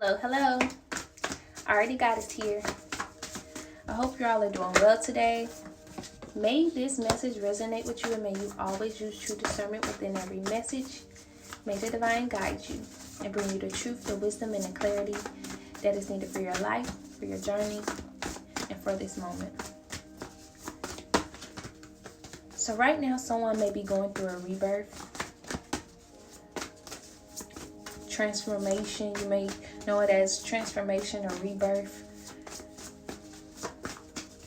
Hello. I already got it here. I hope you all are doing well today. May this message resonate with you, and may you always use true discernment within every message. May the divine guide you and bring you the truth, the wisdom, and the clarity that is needed for your life, for your journey, and for this moment. So right now, someone may be going through a rebirth, transformation. You may know it as transformation or rebirth.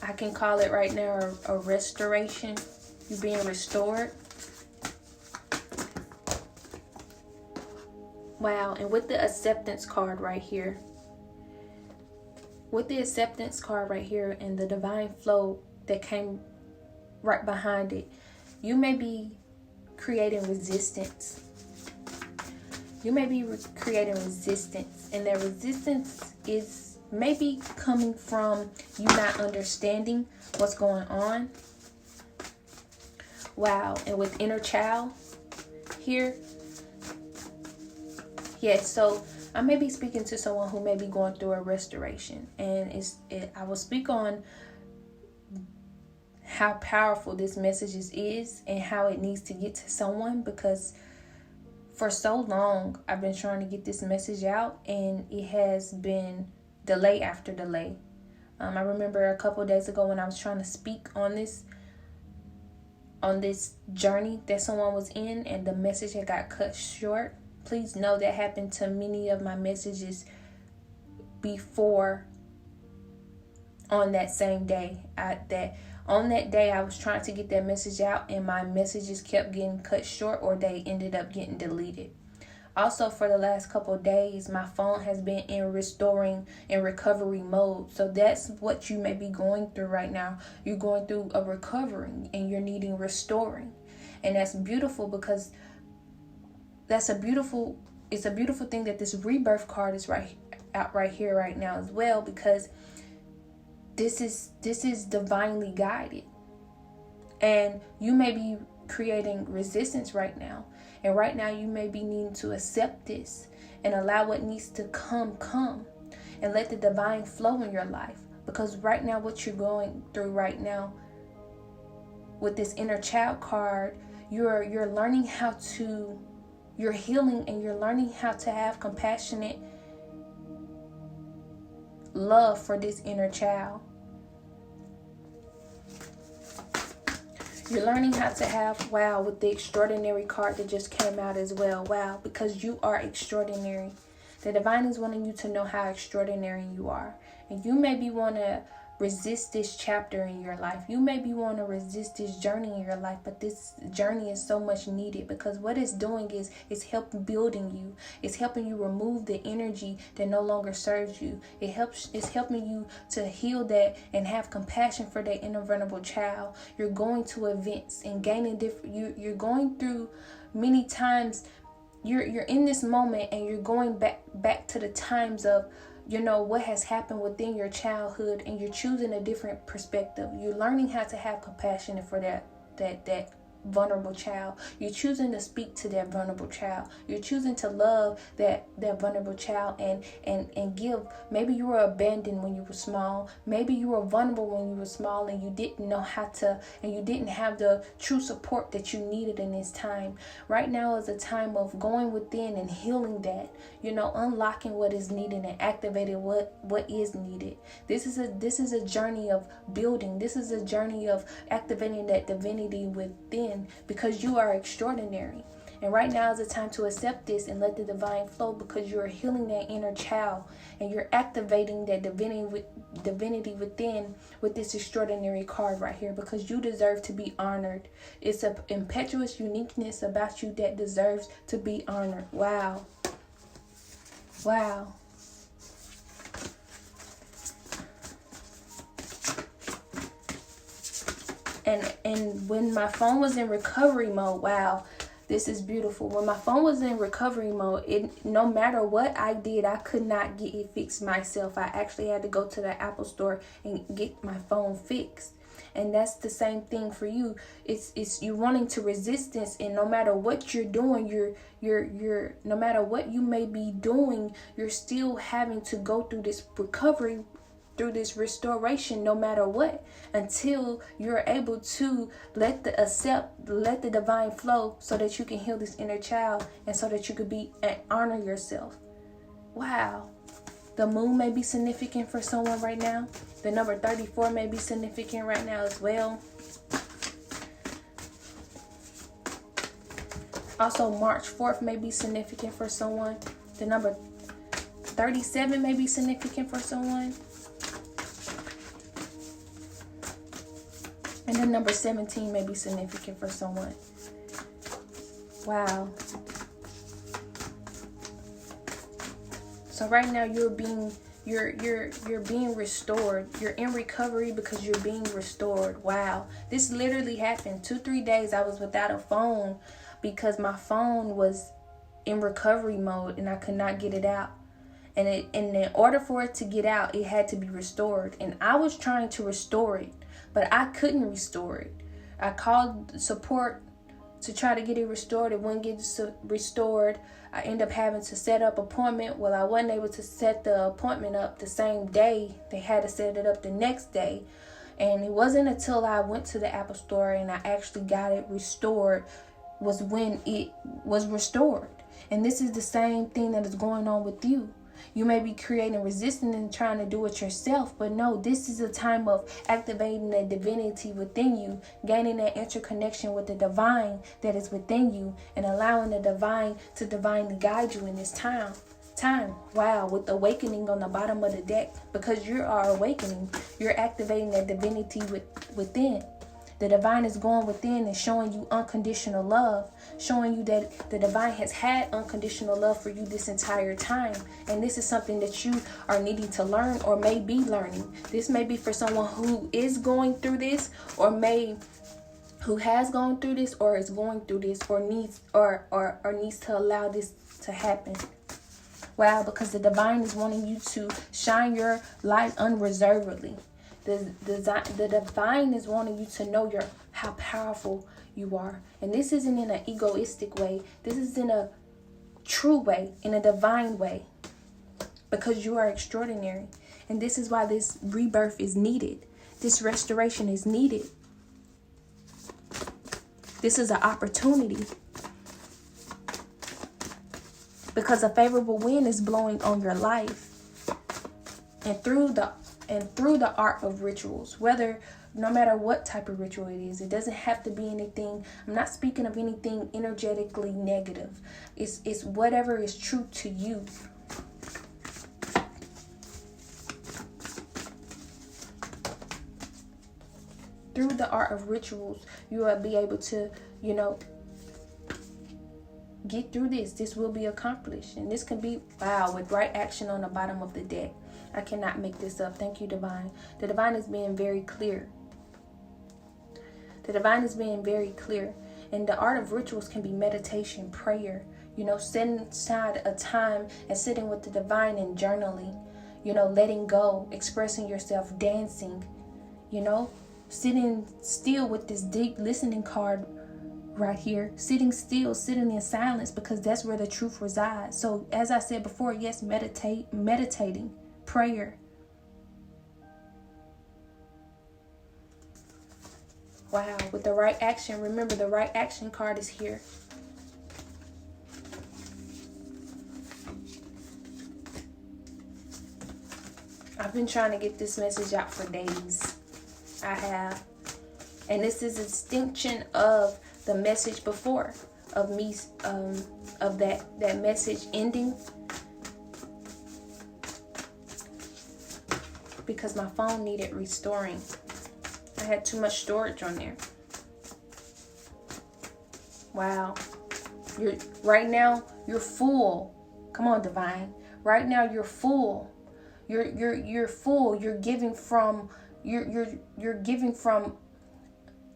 I can call it right now a restoration. You're being restored. Wow. And with the acceptance card right here, and the divine flow that came right behind it, you may be creating resistance. And that resistance is maybe coming from you not understanding what's going on. Wow. And with inner child here, yes, so I may be speaking to someone who may be going through a restoration, and I will speak on how powerful this message is and how it needs to get to someone, because for so long I've been trying to get this message out, and it has been delay after delay. I remember a couple of days ago when I was trying to speak on this journey that someone was in, and the message had got cut short. Please know that happened to many of my messages before on that same day. On that day, I was trying to get that message out, and my messages kept getting cut short, or they ended up getting deleted. Also, for the last couple of days, my phone has been in recovery mode. So that's what you may be going through right now. You're going through a recovering, and you're needing restoring. And that's beautiful, because it's a beautiful thing that this rebirth card is right here right now as well, because this is divinely guided. And you may be creating resistance right now. And right now you may be needing to accept this and allow what needs to come, and let the divine flow in your life. Because right now, what you're going through right now with this inner child card, you're learning you're healing, and you're learning how to have compassionate love for this inner child. You're learning how to have, wow, with the extraordinary card that just came out as well. Wow, because you are extraordinary. The divine is wanting you to know how extraordinary you are. And you maybe want to resist this chapter in your life. You maybe want to resist this journey in your life, but this journey is so much needed, because what it's doing is it's helping building you. It's helping you remove the energy that no longer serves you. It's helping you to heal that and have compassion for that inner vulnerable child. You're going to events and gaining you're going through many times. You're in this moment, and you're going back to the times of what has happened within your childhood, and you're choosing a different perspective. You're learning how to have compassion for that vulnerable child. You're choosing to speak to that vulnerable child. You're choosing to love that vulnerable child and give. Maybe you were abandoned when you were small. Maybe you were vulnerable when you were small, and you didn't know how to, and you didn't have the true support that you needed in this time. Right now is a time of going within and healing that, unlocking what is needed and activating what is needed. This is a journey of building. This is a journey of activating that divinity within, because you are extraordinary. And right now is the time to accept this and let the divine flow, because you're healing that inner child, and you're activating that divinity within with this extraordinary card right here, because you deserve to be honored. It's an impetuous uniqueness about you that deserves to be honored. Wow. And when my phone was in recovery mode, wow, this is beautiful. When my phone was in recovery mode, no matter what I did, I could not get it fixed myself. I actually had to go to the Apple store and get my phone fixed. And that's the same thing for you. It's you running to resistance, and no matter what you're doing, you're no matter what you may be doing, you're still having to go through this recovery, through this restoration, no matter what, until you're able to let the divine flow, so that you can heal this inner child, and so that you could be and honor yourself. Wow. The moon may be significant for someone right now. The number 34 may be significant right now as well. Also, March 4th may be significant for someone. The number 37 may be significant for someone. And the number 17 may be significant for someone. Wow. So right now you're being restored. You're in recovery because you're being restored. Wow. This literally happened. 2-3 days I was without a phone because my phone was in recovery mode and I could not get it out. And in order for it to get out, it had to be restored. And I was trying to restore it, but I couldn't restore it. I called support to try to get it restored. It wouldn't get restored. I ended up having to set up appointment. Well, I wasn't able to set the appointment up the same day. They had to set it up the next day. And it wasn't until I went to the Apple Store and I actually got it restored was when it was restored. And this is the same thing that is going on with you. You may be creating resistance and trying to do it yourself, but no, this is a time of activating the divinity within you, gaining that interconnection with the divine that is within you, and allowing the divine to divinely guide you in this time. Wow, with awakening on the bottom of the deck, because you are awakening, you're activating that divinity within. The divine is going within and showing you unconditional love, showing you that the divine has had unconditional love for you this entire time. And this is something that you are needing to learn or may be learning. This may be for someone who is going through this, or who has gone through this, or is going through this, or needs to allow this to happen. Wow, because the divine is wanting you to shine your light unreservedly. The divine is wanting you to know how powerful you are. And this isn't in an egoistic way. This is in a true way, in a divine way. Because you are extraordinary. And this is why this rebirth is needed. This restoration is needed. This is an opportunity. Because a favorable wind is blowing on your life. And through the art of rituals, no matter what type of ritual it is, it doesn't have to be anything. I'm not speaking of anything energetically negative. It's whatever is true to you. Through the art of rituals, you will be able to, get through this. This will be accomplished. And this can be, wow, with right action on the bottom of the deck. I cannot make this up. Thank you, divine. The divine is being very clear. The divine is being very clear. And the art of rituals can be meditation, prayer, setting aside a time and sitting with the divine and journaling, letting go, expressing yourself, dancing, sitting still with this deep listening card right here, sitting still, sitting in silence, because that's where the truth resides. So as I said before, yes, meditating, prayer. Wow, with the right action, remember the right action card is here. I've been trying to get this message out for days. I have. And this is a distinction of the message before, of me, of that message ending. Because my phone needed restoring. I had too much storage on there. Wow. Right now you're full. Come on, divine. Right now you're full. You're full. You're giving from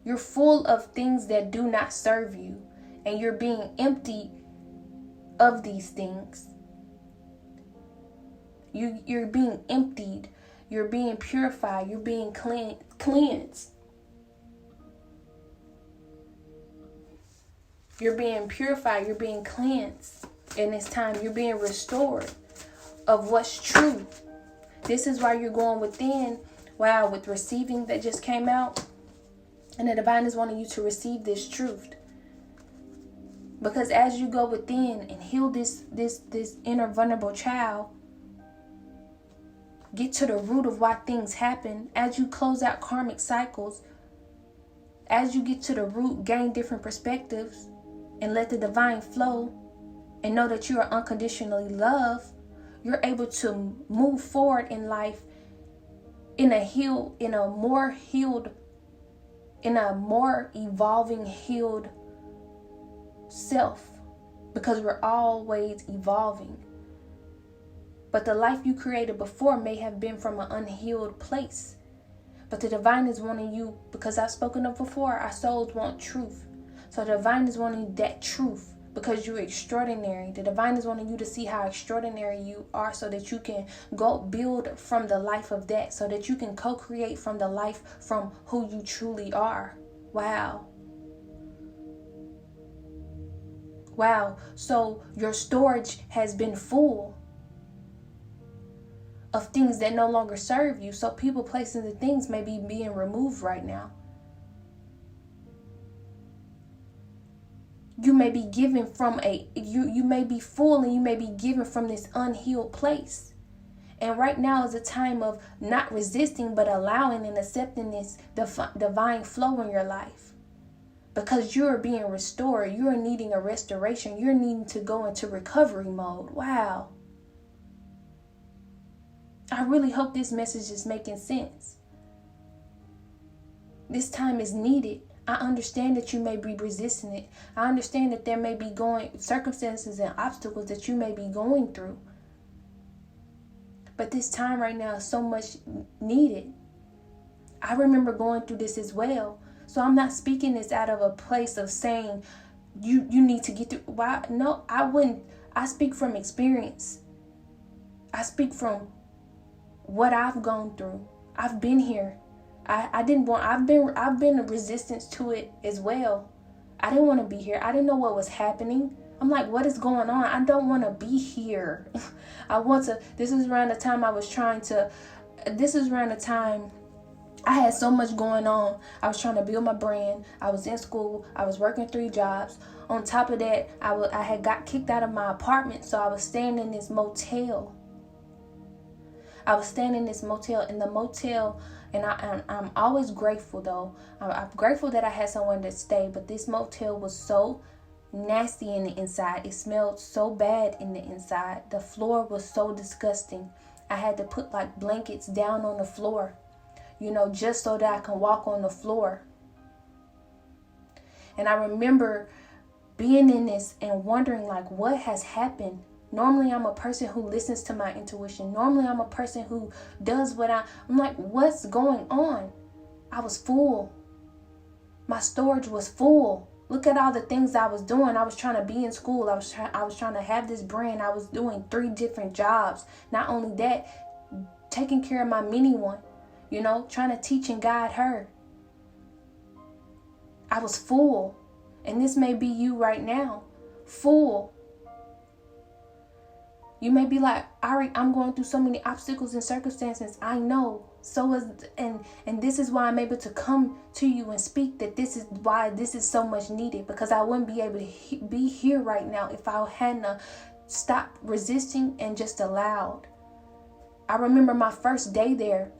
you're full of things that do not serve you, and you're being emptied of these things. You're being emptied. You're being purified. You're being cleansed. You're being purified. You're being cleansed. And it's time you're being restored of what's true. This is why you're going within. Wow, with receiving that just came out. And the divine is wanting you to receive this truth. Because as you go within and heal this inner vulnerable child, get to the root of why things happen, as you close out karmic cycles, as you get to the root, gain different perspectives, and let the divine flow, and know that you are unconditionally loved, you're able to move forward in life in a more evolving, healed self, because we're always evolving. But the life you created before may have been from an unhealed place. But the divine is wanting you, because I've spoken of before, our souls want truth. So the divine is wanting that truth because you're extraordinary. The divine is wanting you to see how extraordinary you are, so that you can go build from the life of that, so that you can co-create from the life from who you truly are. Wow. Wow. So your storage has been full of things that no longer serve you. So people, places, and things may be being removed right now. You may be given from you may be full, and you may be given from this unhealed place. And right now is a time of not resisting, but allowing and accepting this divine flow in your life. Because you're being restored. You're needing a restoration. You're needing to go into recovery mode. Wow. I really hope this message is making sense. This time is needed. I understand that you may be resisting it. I understand that there may be circumstances and obstacles that you may be going through. But this time right now is so much needed. I remember going through this as well. So I'm not speaking this out of a place of saying you need to get through. Why? No, I wouldn't. I speak from experience. I speak from what I've gone through. I've been here. I've been a resistance to it as well. I didn't want to be here. I didn't know what was happening. I'm like, what is going on? I don't want to be here. This is around the time I had so much going on. I was trying to build my brand. I was in school. I was working 3 jobs. On top of that, I had got kicked out of my apartment. So I was staying in this motel. In the motel, and I'm always grateful though. I'm grateful that I had someone to stay, but this motel was so nasty in the inside. It smelled so bad in the inside. The floor was so disgusting. I had to put like blankets down on the floor, just so that I can walk on the floor. And I remember being in this and wondering like, what has happened? Normally, I'm a person who listens to my intuition. Normally, I'm a person who does I'm like, what's going on? I was full. My storage was full. Look at all the things I was doing. I was trying to be in school. I was trying to have this brand. I was doing 3 different jobs. Not only that, taking care of my mini one, trying to teach and guide her. I was full. And this may be you right now. Full. You may be like, Ari, I'm going through so many obstacles and circumstances. I know. And this is why I'm able to come to you and speak that this is why this is so much needed. Because I wouldn't be able to be here right now if I hadn't stopped resisting and just allowed. I remember my first day there.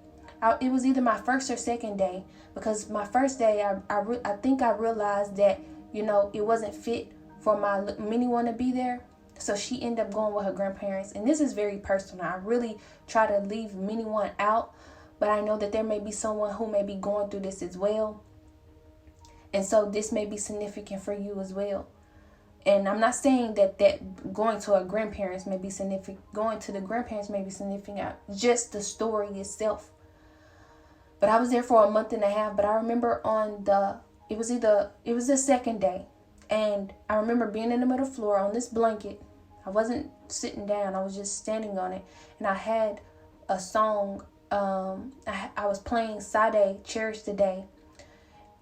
It was either my first or second day. Because my first day, I think I realized that, it wasn't fit for my mini one to be there. So she ended up going with her grandparents. And this is very personal. I really try to leave mini one out. But I know that there may be someone who may be going through this as well. And so this may be significant for you as well. And I'm not saying that going to her grandparents may be significant. Going to the grandparents may be significant. Just the story itself. But I was there for a month and a half. But I remember it was the second day. And I remember being in the middle of the floor on this blanket. I wasn't sitting down. I was just standing on it. And I had a song. I was playing Sade, Cherish the Day.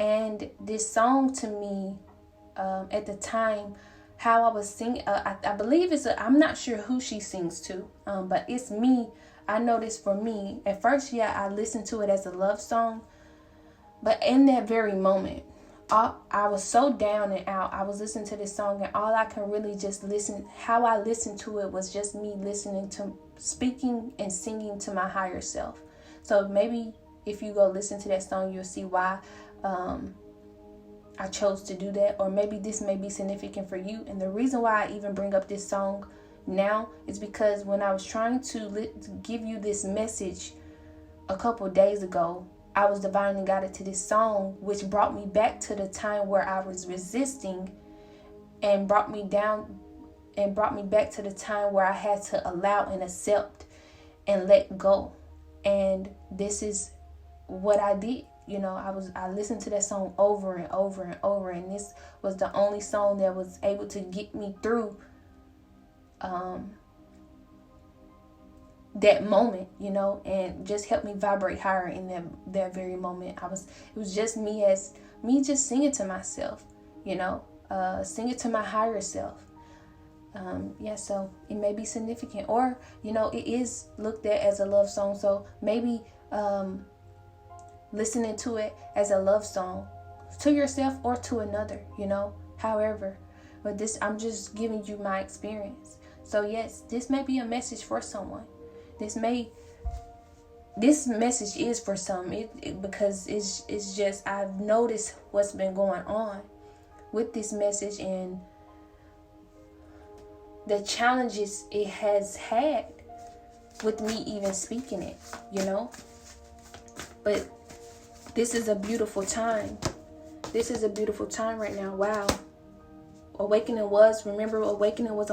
And this song to me at the time, how I was singing. I believe I'm not sure who she sings to, but it's me. I noticed for me, at first, yeah, I listened to it as a love song. But in that very moment, I was so down and out. I was listening to this song, and all I can really just listen, how I listened to it was just me listening to, speaking and singing to my higher self. So maybe if you go listen to that song, you'll see why I chose to do that. Or maybe this may be significant for you. And the reason why I even bring up this song now is because when I was trying to give you this message a couple days ago, I was divinely guided to this song, which brought me back to the time where I was resisting, and brought me down and brought me back to the time where I had to allow and accept and let go. And this is what I did. You know, I listened to that song over and over and over, and this was the only song that was able to get me through that moment, you know, and just help me vibrate higher in that very moment. It was just me just singing to myself, you know, singing to my higher self. So it may be significant, or, you know, it is looked at as a love song. So maybe listening to it as a love song to yourself or to another, you know, however. But I'm just giving you my experience. So yes, this may be a message for someone. This message is for some, because it's just, I've noticed what's been going on with this message and the challenges it has had with me even speaking it, you know. But this is a beautiful time. This is a beautiful time right now. Wow. Awakening was on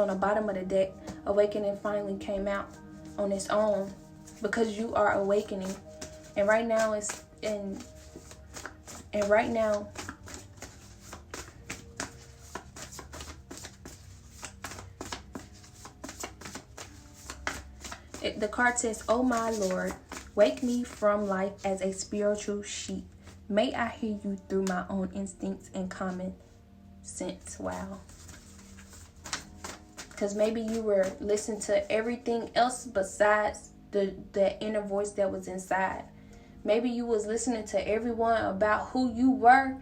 the bottom of the deck. Awakening finally came out on its own, because you are awakening. And right now the card says, "Oh my Lord, wake me from life as a spiritual sheep. May I hear you through my own instincts and common sense." Wow. Because maybe you were listening to everything else besides the inner voice that was inside. Maybe you was listening to everyone about who you were,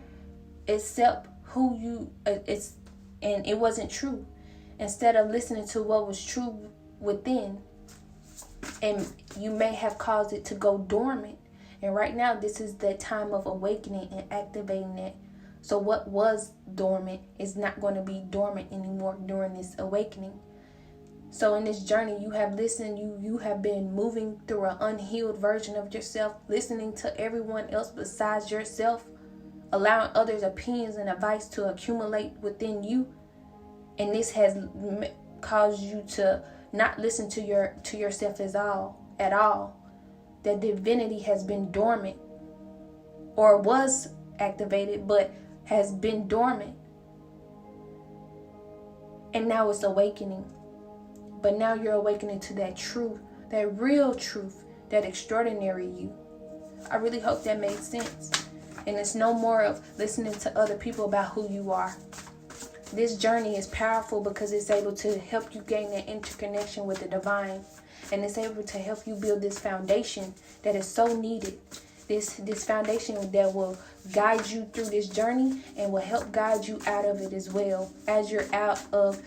except who you and it wasn't true. Instead of listening to what was true within, and you may have caused it to go dormant. And right now, this is the time of awakening and activating it. So what was dormant is not going to be dormant anymore during this awakening. So in this journey, you have listened, you have been moving through an unhealed version of yourself, listening to everyone else besides yourself, allowing others' opinions and advice to accumulate within you. And this has caused you to not listen to yourself at all. That divinity has been dormant, or was activated but has been dormant, and now it's awakening. But now you're awakening to that truth, that real truth, that extraordinary you. I really hope that made sense. And it's no more of listening to other people about who you are. This journey is powerful because it's able to help you gain that interconnection with the divine. And it's able to help you build this foundation that is so needed. This foundation that will guide you through this journey and will help guide you out of it as well. As you're out of,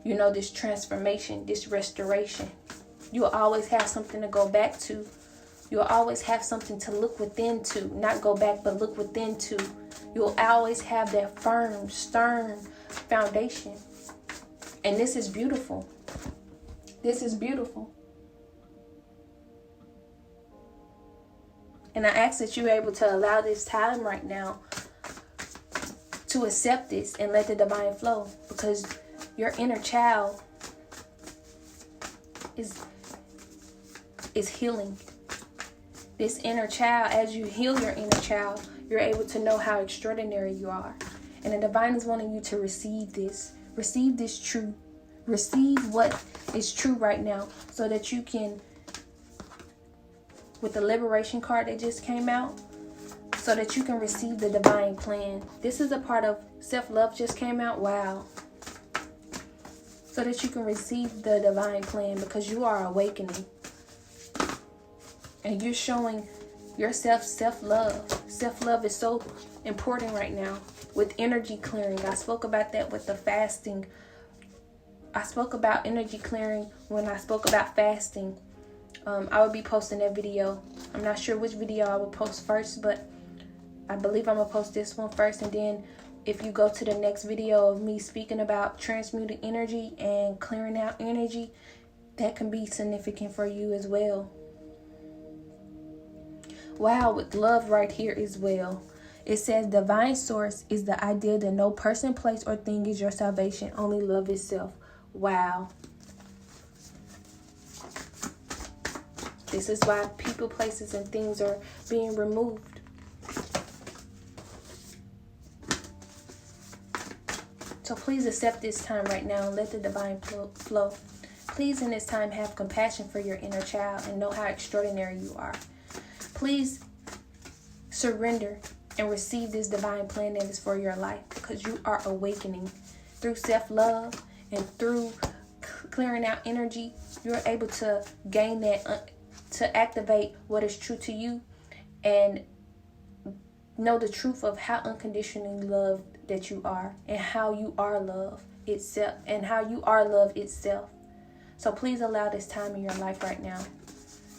this transformation, this restoration. You'll always have something to go back to. You'll always have something to look within to. Not go back, but look within to. You'll always have that firm, stern foundation. And this is beautiful. This is beautiful. And I ask that you're able to allow this time right now to accept this and let the divine flow, because your inner child is healing. This inner child, as you heal your inner child, you're able to know how extraordinary you are. And the divine is wanting you to receive this. Receive this truth. Receive what is true right now, so that you can, with the liberation card that just came out, so that you can receive the divine plan. This is a part of self-love just came out. Wow. So that you can receive the divine plan, because you are awakening. And you're showing yourself self-love. Self-love is so important right now with energy clearing. I spoke about that with the fasting. I spoke about energy clearing when I spoke about fasting. I will be posting that video. I'm not sure which video I will post first, but I believe I'm going to post this one first. And then if you go to the next video of me speaking about transmuting energy and clearing out energy, that can be significant for you as well. Wow, with love right here as well. It says divine source is the idea that no person, place, or thing is your salvation. Only love itself. Wow. This is why people, places, and things are being removed. So please accept this time right now and let the divine flow. Please in this time have compassion for your inner child and know how extraordinary you are. Please surrender and receive this divine plan that is for your life, because you are awakening through self-love and through clearing out energy. You're able to gain that, to activate what is true to you and know the truth of how unconditionally loved that you are, and how you are love itself, and how you are love itself. So please allow this time in your life right now.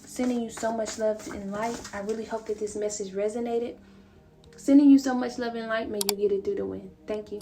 Sending you so much love and light. I really hope that this message resonated. Sending you so much love and light. May you get it through the wind. Thank you.